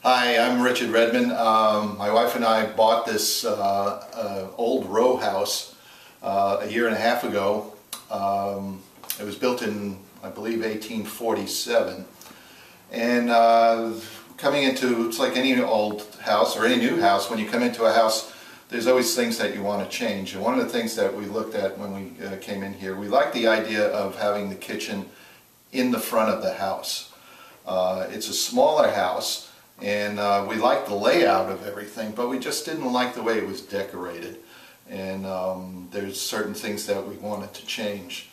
Hi, I'm Richard Redmond. My wife and I bought this old row house a year and a half ago. It was built in, I believe, 1847. And coming into, it's like any old house or any new house, when you come into a house, there's always things that you want to change. And one of the things that we looked at when we came in here, we liked the idea of having the kitchen in the front of the house. It's a smaller house. And we liked the layout of everything, but we just didn't like the way it was decorated. And there's certain things that we wanted to change.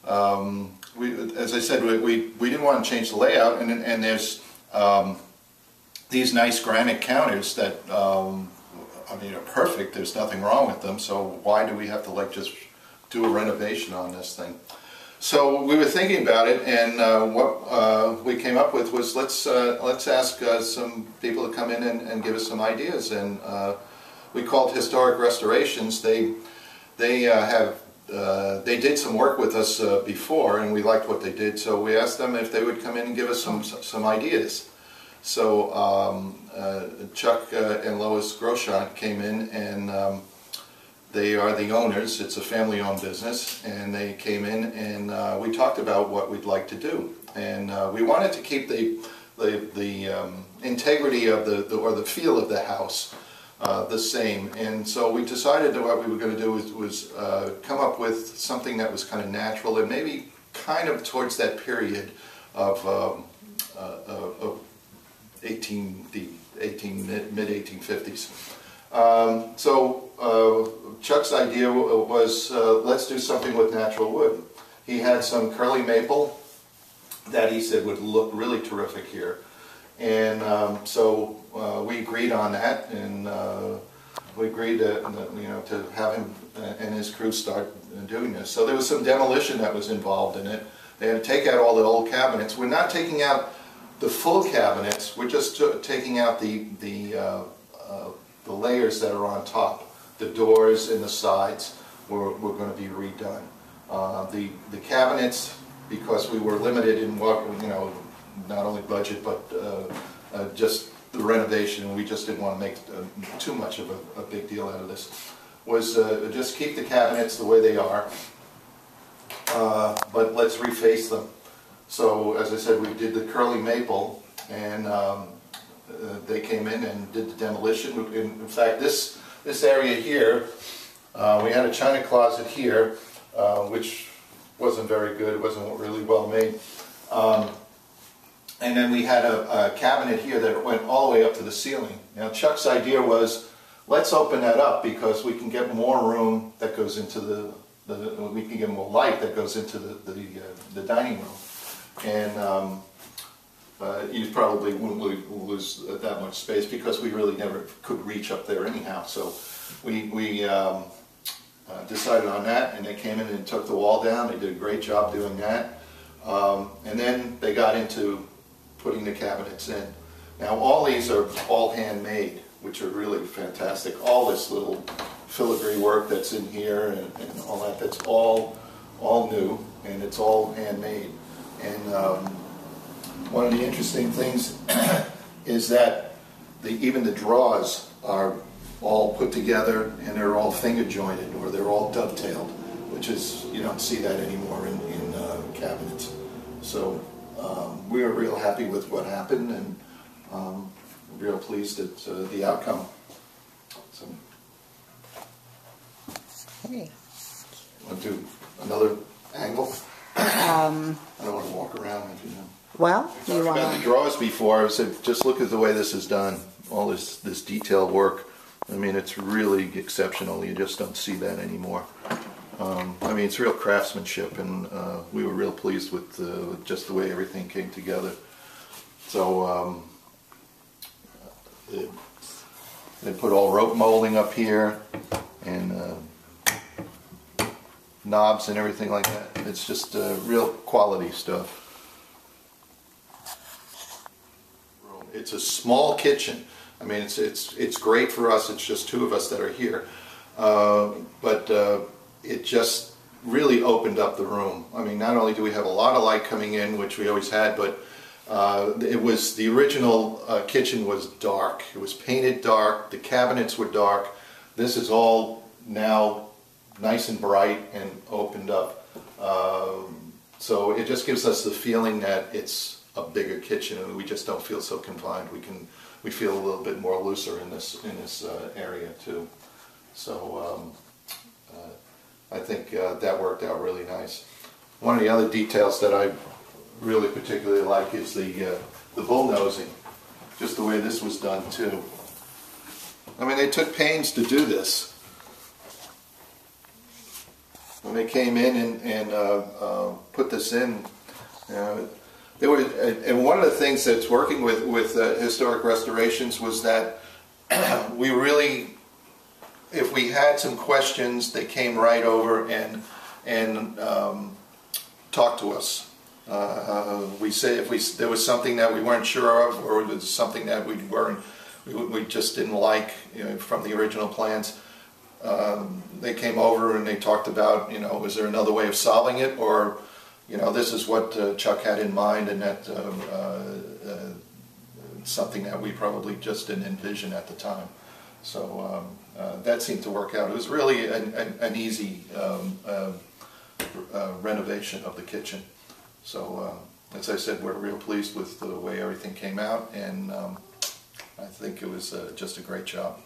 As I said, we didn't want to change the layout, and there's these nice granite counters that I mean, are perfect. There's nothing wrong with them, so why do we have to just do a renovation on this thing? So we were thinking about it, and what we came up with was let's ask some people to come in and give us some ideas. And we called Historic Restorations. They did some work with us before, and we liked what they did. So we asked them if they would come in and give us some ideas. So Chuck and Lois Groshant came in, and they are the owners. It's a family-owned business, and they came in and we talked about what we'd like to do. And we wanted to keep the integrity of the feel of the house the same. And so we decided that what we were going to do was come up with something that was kind of natural and maybe kind of towards that period of mid-1850s. Chuck's idea was let's do something with natural wood. He had some curly maple that he said would look really terrific here, and so we agreed on that, and we agreed to have him and his crew start doing this. So there was some demolition that was involved in it. They had to take out all the old cabinets. We're not taking out the full cabinets. We're just taking out the layers that are on top. The doors and the sides were going to be redone. The cabinets, because we were limited in what, not only budget but just the renovation, we just didn't want to make too much of a big deal out of this, was just keep the cabinets the way they are, but let's reface them. So as I said, we did the curly maple, and they came in and did the demolition. In fact, this area here, we had a china closet here, which wasn't very good. It wasn't really well made. And then we had a cabinet here that went all the way up to the ceiling. Now Chuck's idea was, let's open that up because we can get more room that goes into we can get more light that goes into the dining room. And you probably wouldn't lose that much space because we really never could reach up there anyhow. So we decided on that, and they came in and took the wall down. They did a great job doing that. And then they got into putting the cabinets in. Now all these are all handmade, which are really fantastic. All this little filigree work that's in here and all that, that's all new, and it's all handmade. And one of the interesting things is that even the drawers are all put together, and they're all finger jointed, or they're all dovetailed, which is, you don't see that anymore in cabinets. So we were real happy with what happened, and real pleased at the outcome. So, hey. Want to do another angle? I don't want to walk around, if you know. Well, you want about the drawers before. I said, just look at the way this is done. All this detailed work. I mean, it's really exceptional. You just don't see that anymore. I mean, it's real craftsmanship, and we were real pleased with just the way everything came together. So they put all rope molding up here, and knobs and everything like that. It's just real quality stuff. It's a small kitchen. I mean, it's great for us. It's just two of us that are here, but it just really opened up the room. I mean, not only do we have a lot of light coming in, which we always had, but The original kitchen was dark. It was painted dark. The cabinets were dark. This is all now nice and bright and opened up. So it just gives us the feeling that it's a bigger kitchen, and we just don't feel so confined. We feel a little bit more looser in this area too. So I think that worked out really nice. One of the other details that I really particularly like is the bullnosing, just the way this was done too. I mean, they took pains to do this. When they came in and put this in, there were, and one of the things that's working with historic restorations was that we really, if we had some questions, they came right over and talked to us. We say if there was something that we weren't sure of, or it was something that we just didn't like, from the original plans, they came over and they talked about, is there another way of solving it, or this is what Chuck had in mind, and that something that we probably just didn't envision at the time. So that seemed to work out. It was really an easy renovation of the kitchen. So as I said, we're real pleased with the way everything came out, and I think it was just a great job.